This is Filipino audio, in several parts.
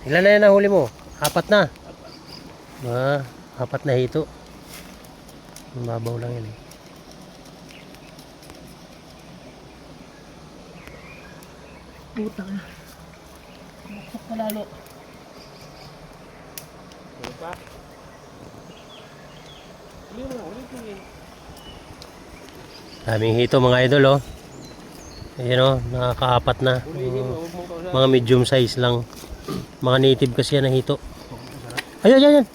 Ilan na yan nahuli mo? Apat na. Ah, apat na hito. Mababaw lang yan eh. Puta ka. Kumaksak pa lalo. Ano pa? Uli mo na, ulit mo yun. Daming hito mga idol oh. Ayan oh, nakakaapat na. Mga medium size lang. Mga native kasi yan na hito. Ayan, ayan, ayan.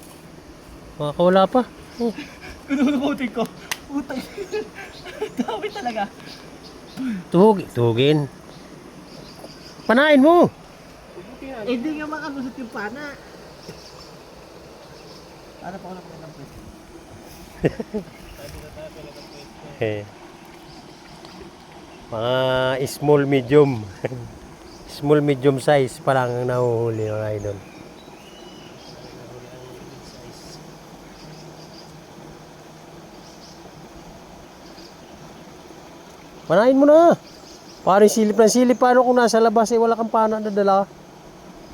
Makakawala pa. Oh. Pinunubutin ko. Puta. Dami talaga. Tuhugin. Panain mo. Hindi nga makalusot yung pana. Para pa ako naman ng pwede. Mga small medium. Small medium size pa lang ang nahuhuli mga idol. Panain mo na. Parang silip ng silip. Paano kung nasa labas eh wala kang pana na dala?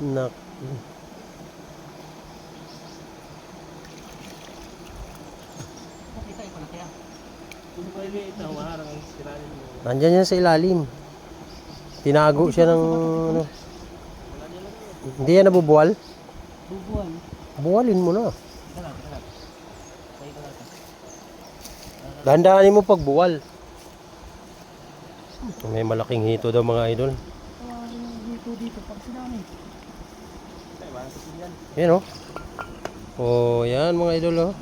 Nak. Nakita yung malaki ah. Kung maliliit na humaharang ang siranin mo. Nandyan yan sa ilalim. Tinago siya ng ano. Hindi yan nabubuwal? Bubuan. Buwalin mo na. Dalag. Tayo ka natin. Dahan-dahanin mo pag buwal. May malaking hito daw mga idol. Dito pag sinami. Ay, wala kasi yan. Yan oh. Oh, yan mga idol oh.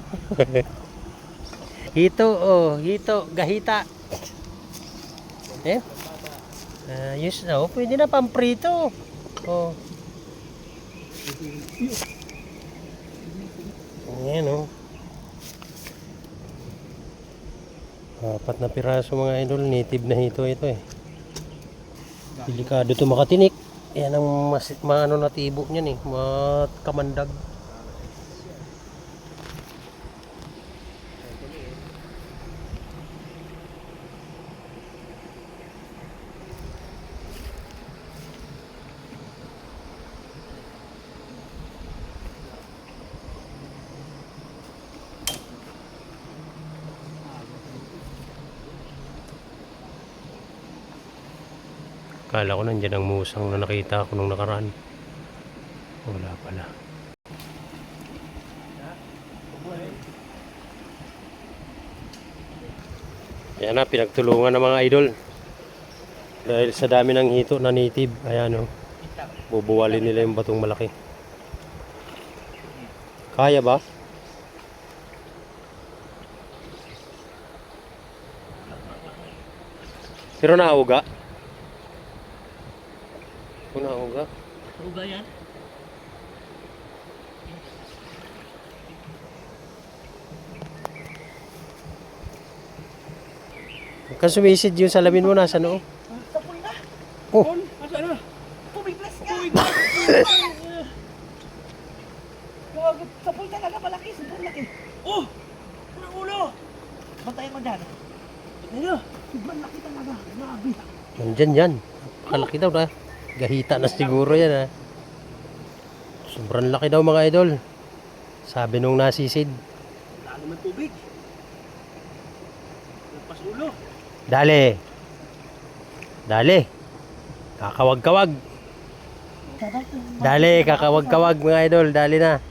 Hito oh, hito, gahita. Eh? Ayos na oh, pwede na pamprito. Oh. Ayan oh. Apat na piraso mga idol, native na hito ito eh. Delikado ito makatinik. Yan ang maano natibo niyan eh, makamandag. Kala ko nandiyan ang musang na nakita ko nung nakaraan. Wala pala. Ayan na, pinagtulungan ng mga idol. Dahil sa dami ng hito na native, ayan o. Bubuwalin nila yung batong malaki. Kaya ba? Pero nauga. Kung nauga. Uga yan. Huwag kang sumisid yung salamin mo nasa noo. Tapol na. Oh, Asa na? Pumiglas ka. Sapol talaga malaki. Sobrang laki. Oh! Ang ulo! Bantayan mo dyan. Ano? Sobrang laki talaga. Grabe. nandyan yan. Kalaki daw na. Gahita na siguro yan ha. Sobrang laki daw mga idol. Sabi nung nasisid. Lalo man tubig. Nagpas ulo. Dali. Dali. Kakawag-kawag. Dali, kakawag-kawag mga idol. Dali na.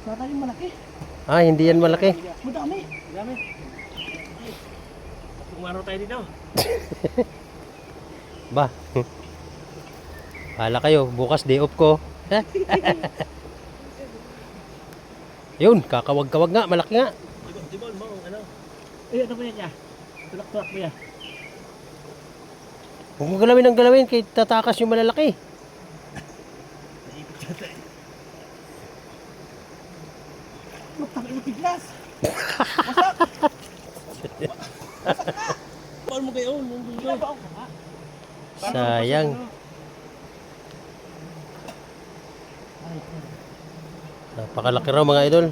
Sana yung malaki. Ah, hindi yan malaki. Madami. Dami. Kung araw tayo dito. Ba. Hala kayo, bukas day off ko. Yun, kakawag-kawag nga, malaki nga. Tibol mo, ano? Eh, ano ba yan niya? Tulak-tulak mo yan. Huwag mo galawin ang galawin, kay tatakas yung malalaki. Naipit yata eh. Matang itiglas. Paano mo kayo? Nandun Kaya ba ako nga? Sayang. Napakalaki raw mga idol.